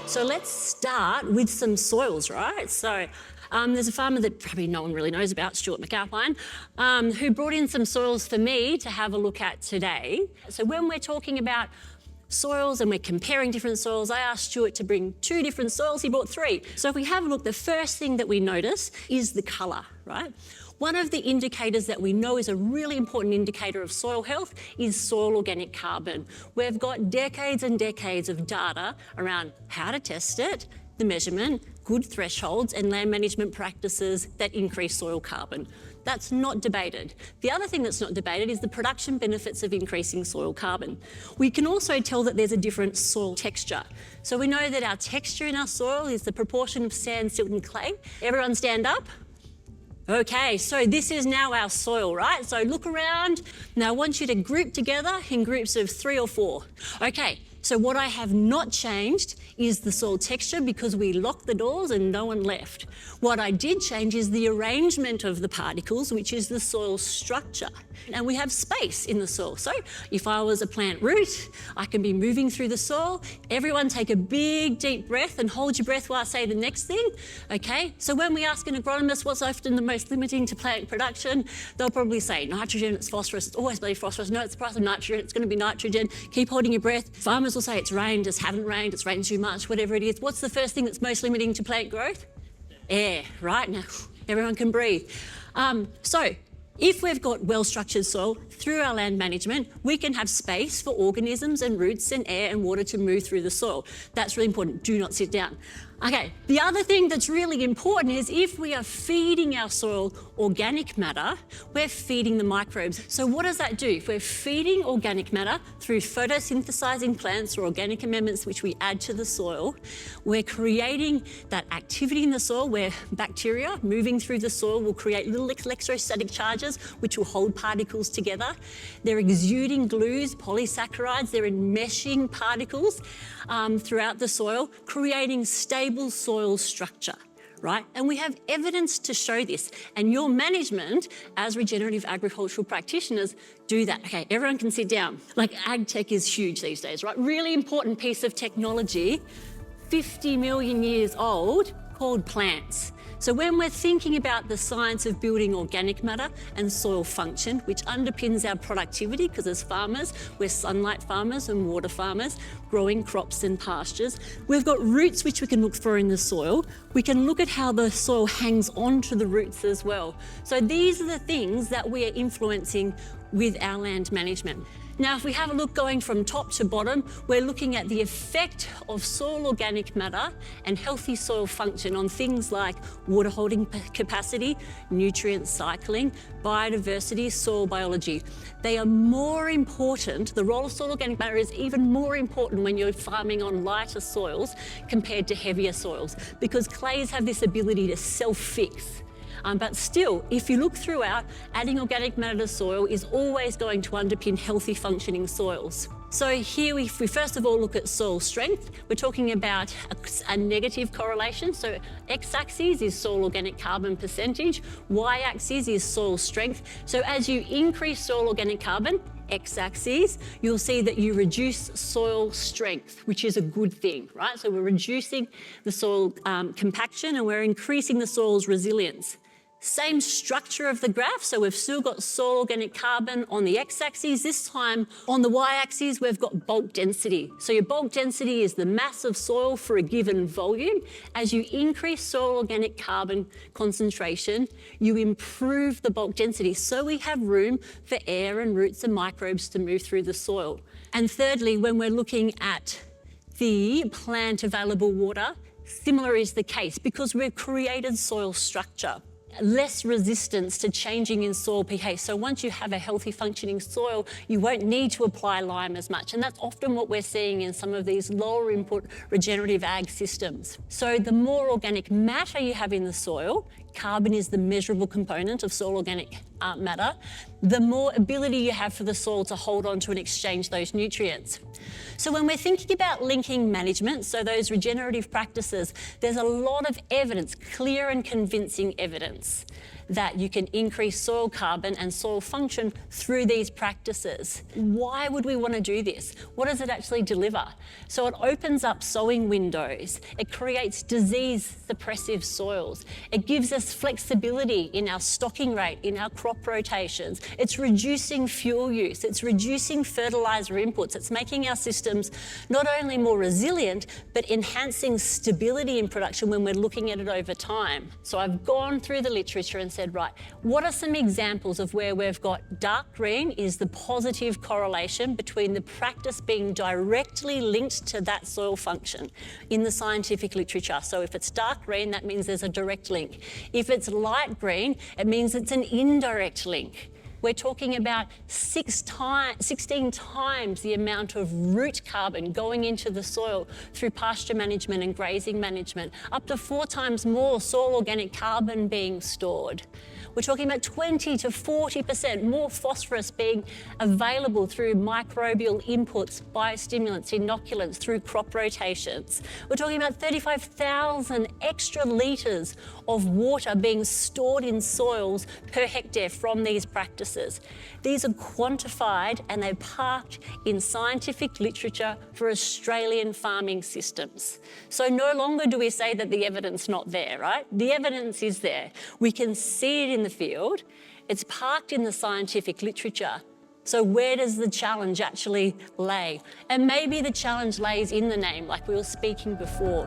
So let's start with some soils, right? So there's a farmer that probably no one really knows about, Stuart McAlpine, who brought in some soils for me to have a look at today. So when we're talking about soils and we're comparing different soils, I asked Stuart to bring 2 different soils, he brought 3. So if we have a look, the first thing that we notice is the colour, right? One of the indicators that we know is a really important indicator of soil health is soil organic carbon. We've got decades and decades of data around how to test it, the measurement, good thresholds and land management practices that increase soil carbon. That's not debated. The other thing that's not debated is the production benefits of increasing soil carbon. We can also tell that there's a different soil texture. So we know that our texture in our soil is the proportion of sand, silt and clay. Everyone stand up. Okay, so this is now our soil, right? So look around. Now I want you to group together in groups of 3 or 4. Okay, so what I have not changed is the soil texture because we locked the doors and no one left. What I did change is the arrangement of the particles, which is the soil structure. And we have space in the soil. So if I was a plant root, I can be moving through the soil. Everyone take a big, deep breath and hold your breath while I say the next thing. Okay, so when we ask an agronomist what's often the most limiting to plant production, they'll probably say nitrogen, it's phosphorus, it's always bloody phosphorus. No, it's the price of nitrogen, it's going to be nitrogen. Keep holding your breath. Farmers will say it's rain, just haven't rained, it's rained too much, whatever it is. What's the first thing that's most limiting to plant growth? Air, right? Now, everyone can breathe. So if we've got well-structured soil through our land management, we can have space for organisms and roots and air and water to move through the soil. That's really important. Do not sit down. Okay, the other thing that's really important is if we are feeding our soil organic matter, we're feeding the microbes. So what does that do? If we're feeding organic matter through photosynthesizing plants or organic amendments which we add to the soil, we're creating that activity in the soil where bacteria moving through the soil will create little electrostatic charges which will hold particles together. They're exuding glues, polysaccharides, they're enmeshing particles throughout the soil, creating stable soil structure, right? And we have evidence to show this. And your management as regenerative agricultural practitioners do that. Okay, everyone can sit down. Like ag tech is huge these days, right? Really important piece of technology, 50 million years old, called plants. So when we're thinking about the science of building organic matter and soil function, which underpins our productivity, because as farmers, we're sunlight farmers and water farmers, growing crops and pastures. We've got roots which we can look for in the soil. We can look at how the soil hangs onto the roots as well. So these are the things that we are influencing with our land management. Now, if we have a look going from top to bottom, we're looking at the effect of soil organic matter and healthy soil function on things like water holding capacity, nutrient cycling, biodiversity, soil biology. They are more important, the role of soil organic matter is even more important when you're farming on lighter soils compared to heavier soils, because clays have this ability to self-fix. But still, if you look throughout, adding organic matter to soil is always going to underpin healthy functioning soils. So here, if we first of all look at soil strength, we're talking about a negative correlation. So x-axis is soil organic carbon percentage, y-axis is soil strength. So as you increase soil organic carbon, x-axis, you'll see that you reduce soil strength, which is a good thing, right? So we're reducing the soil compaction and we're increasing the soil's resilience. Same structure of the graph, so we've still got soil organic carbon on the x-axis. This time on the y-axis, we've got bulk density. So your bulk density is the mass of soil for a given volume. As you increase soil organic carbon concentration, you improve the bulk density. So we have room for air and roots and microbes to move through the soil. And thirdly, when we're looking at the plant available water, similar is the case because we've created soil structure. Less resistance to changing in soil pH. So once you have a healthy functioning soil, you won't need to apply lime as much. And that's often what we're seeing in some of these lower input regenerative ag systems. So the more organic matter you have in the soil, carbon is the measurable component of soil organic matter, the more ability you have for the soil to hold on to and exchange those nutrients. So when we're thinking about linking management, so those regenerative practices, there's a lot of evidence, clear and convincing evidence, that you can increase soil carbon and soil function through these practices. Why would we want to do this? What does it actually deliver? So it opens up sowing windows. It creates disease-suppressive soils. It gives us flexibility in our stocking rate, in our crop rotations. It's reducing fuel use. It's reducing fertilizer inputs. It's making our systems not only more resilient, but enhancing stability in production when we're looking at it over time. So I've gone through the literature and said, right, what are some examples of where we've got dark green is the positive correlation between the practice being directly linked to that soil function in the scientific literature. So if it's dark green, that means there's a direct link. If it's light green, it means it's an indirect link. We're talking about 16 times the amount of root carbon going into the soil through pasture management and grazing management, up to 4 times more soil organic carbon being stored. We're talking about 20 to 40% more phosphorus being available through microbial inputs, biostimulants, inoculants, through crop rotations. We're talking about 35,000 extra litres of water being stored in soils per hectare from these practices. These are quantified and they're parked in scientific literature for Australian farming systems. So no longer do we say that the evidence is not there, right? The evidence is there. We can see it in the field. It's parked in the scientific literature. So where does the challenge actually lay? And maybe the challenge lays in the name, like we were speaking before.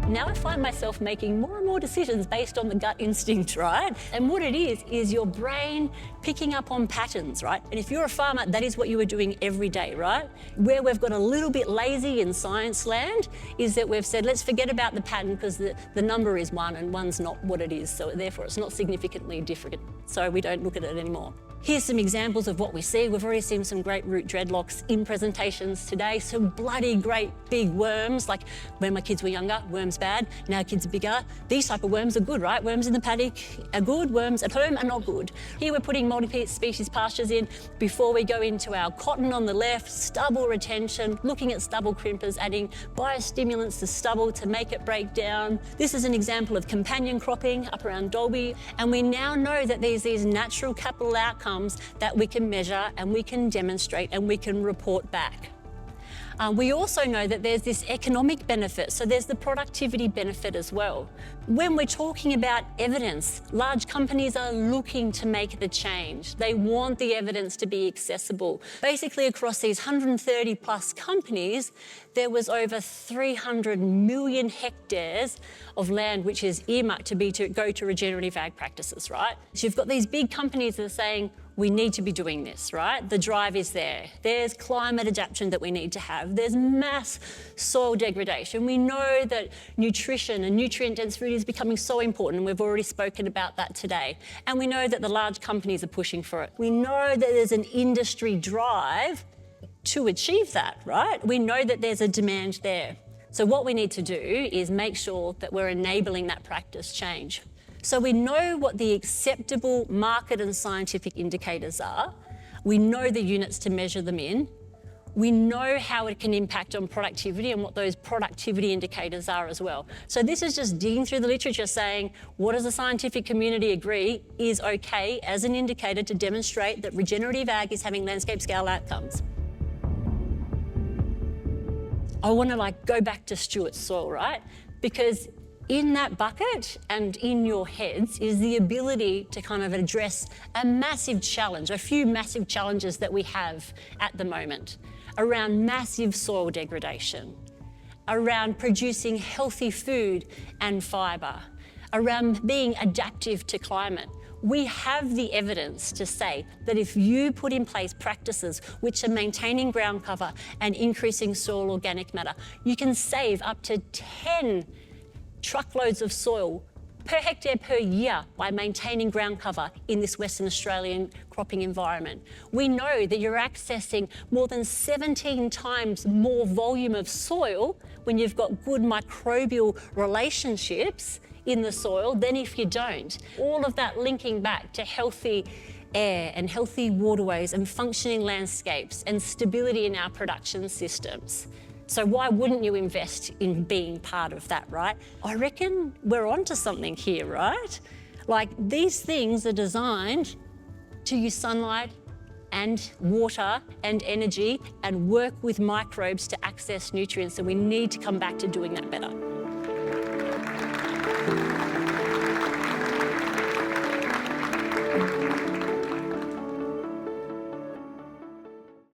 Now I find myself making more and more decisions based on the gut instinct, right? And what it is your brain picking up on patterns, right? And if you're a farmer, that is what you are doing every day, right? Where we've got a little bit lazy in science land is that we've said, let's forget about the pattern because the number is 1 and 1's not what it is. So therefore it's not significantly different. So we don't look at it anymore. Here's some examples of what we see. We've already seen some great root dreadlocks in presentations today. Some bloody great big worms, like when my kids were younger, worms bad, now kids are bigger. These type of worms are good, right? Worms in the paddock are good, worms at home are not good. Here we're putting multi-species pastures in before we go into our cotton on the left, stubble retention, looking at stubble crimpers, adding biostimulants to stubble to make it break down. This is an example of companion cropping up around Dalby. And we now know that there's these natural capital outcomes that we can measure and we can demonstrate and we can report back. We also know that there's this economic benefit, so there's the productivity benefit as well. When we're talking about evidence, large companies are looking to make the change. They want the evidence to be accessible. Basically, across these 130 plus companies, there was over 300 million hectares of land which is earmarked to go to regenerative ag practices, right? So you've got these big companies that are saying, we need to be doing this, right? The drive is there. There's climate adaptation that we need to have. There's mass soil degradation. We know that nutrition and nutrient-dense food is becoming so important, and we've already spoken about that today. And we know that the large companies are pushing for it. We know that there's an industry drive to achieve that, right? We know that there's a demand there. So what we need to do is make sure that we're enabling that practice change. So we know what the acceptable market and scientific indicators are. We know the units to measure them in. We know how it can impact on productivity and what those productivity indicators are as well. So this is just digging through the literature saying, what does the scientific community agree is okay as an indicator to demonstrate that regenerative ag is having landscape scale outcomes? I want to go back to Stuart's soil, right? Because in that bucket and in your heads is the ability to kind of address a massive challenge, a few massive challenges that we have at the moment around massive soil degradation, around producing healthy food and fibre, around being adaptive to climate. We have the evidence to say that if you put in place practices which are maintaining ground cover and increasing soil organic matter, you can save up to 10 truckloads of soil per hectare per year by maintaining ground cover in this Western Australian cropping environment. We know that you're accessing more than 17 times more volume of soil when you've got good microbial relationships in the soil than if you don't. All of that linking back to healthy air and healthy waterways and functioning landscapes and stability in our production systems. So why wouldn't you invest in being part of that, right? I reckon we're onto something here, right? Like, these things are designed to use sunlight and water and energy and work with microbes to access nutrients, and we need to come back to doing that better.